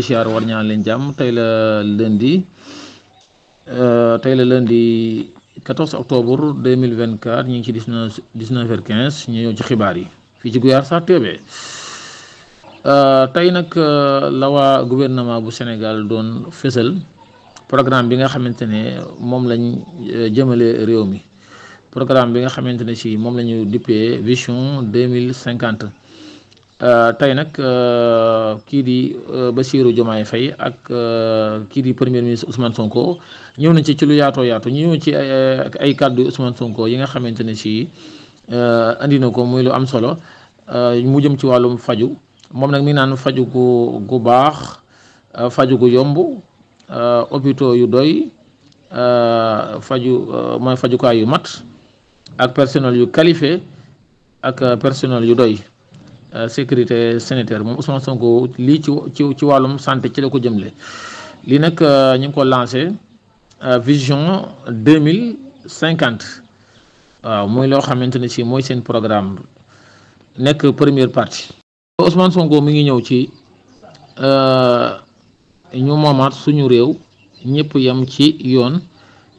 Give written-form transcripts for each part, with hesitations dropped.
siyaar war ñaan leen jàmm tey la lundi 14 octobre 2024 ñu ngi ci 19h15 ñu ñëw ci xibaar yi fii ci Guyaar Sarr TV. tey nag la waa gouvernement bu Sénégal doon fësal programme bi nga xamante ne moom lañ jëmale réew mi programme bi nga xamante ne si moom la ñu dippee vision 2050. tey nag kii di Bassirou Diomaye Faye ak kii di premier ministre Ousmane Sonko ñëw nañ ci lu yaatoo yaatu ñu ñëw ci ay kàddu Ousmane Sonko yi nga xamante ne si andi na ko muy lu am solo mu jëm ci wàllum faju moom nag mi naan faju gu baax faju gu yomb hôpitaux yu doy mooy fajukaay yu mat ak personnel yu qualifié ak personnel yu doy. Sécurité sanitaire moom Ousmane Sonko lii ci wàllum santé ci la ko jëmle lii nag ñu ngi ko lancé vision 2050 waaw muy loo xamante ne si mooy seen programme nekk première partie. Ousmane Sonko mi ngi ñëw ci ñu moomaat suñu réew ñëpp yem ci yoon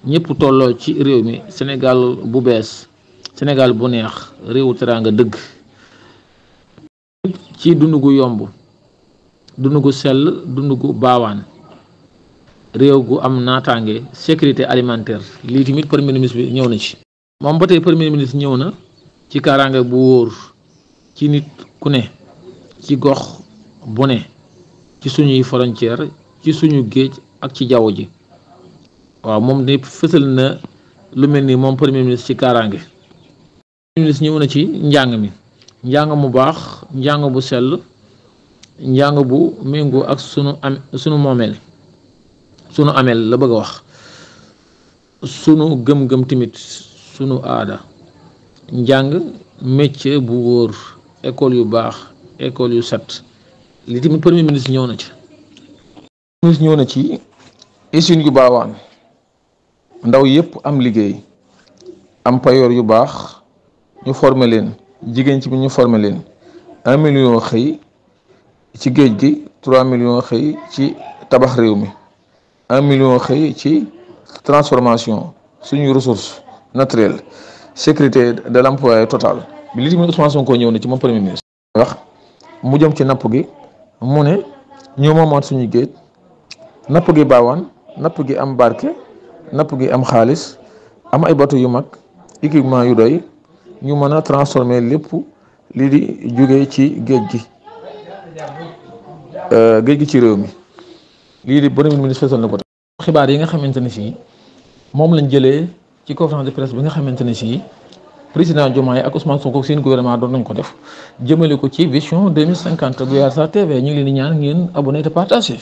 ñëpp tolloo ci réew mi Sénégal bu bees Sénégal bu neex réewu teraanga dëgg. ci dundu gu yomb dundu gu sell dundu gu baawaan réew gu am naataange sécurité alimentaire lii tamit premier ministre bi ñëw na ci. moom ba tey premier ministre ñëw na ci kaaraange bu wóor ci nit ku ne ci gox bu ne ci suñuy frontière ci suñu géej ak ci jaww ji waaw moom de fësal na lu mel ni moom premier ministre ci kaaraange. premier ministre ñëw na ci njàng mi. njàng mu baax njàng bu sell njàng bu méngoo ak sunu moomeel sunu ameel la bëgg a wax sunu gëm-gëm tamit sunu aada njàng métier bu wóor école yu baax école yu set li tamit premier ministre ñëw na ci. ministre ñëw na ci usine yu baawaan ndaw yëpp am liggéey am payoor yu baax ñu former leen. jigéen ci bi ñu formé leen 1 million xëy ci géej gi 3 millions xëy ci tabax réew mi 1 million xëy ci transformation suñu ressource naturelle sécurité de l'emploi total bi li tamit Ousmane Sonko ñëw na ci moom premier ministre wax mu jëm ci napp gi mu ne ñoo moomaat suñu géej napp gi baawaan napp gi am barke napp gi am xaalis am ay bateau yu mag équipement yu doy ñu mën a transformer lépp lii di jóge ci géej gi ci réew mi lii di premier ministre fësal na ko. xibaar yi nga xamante ne si moom lañ jëlee ci conférence de presse bi nga xamante ne si président Diomaye ak Ousmane Sonko seen gouvernement doon nañ ko def jëmale ko ci vision 2050 Guyaar Sarr TV ñu ngi leen di ñaan ngeen abonné te partagé.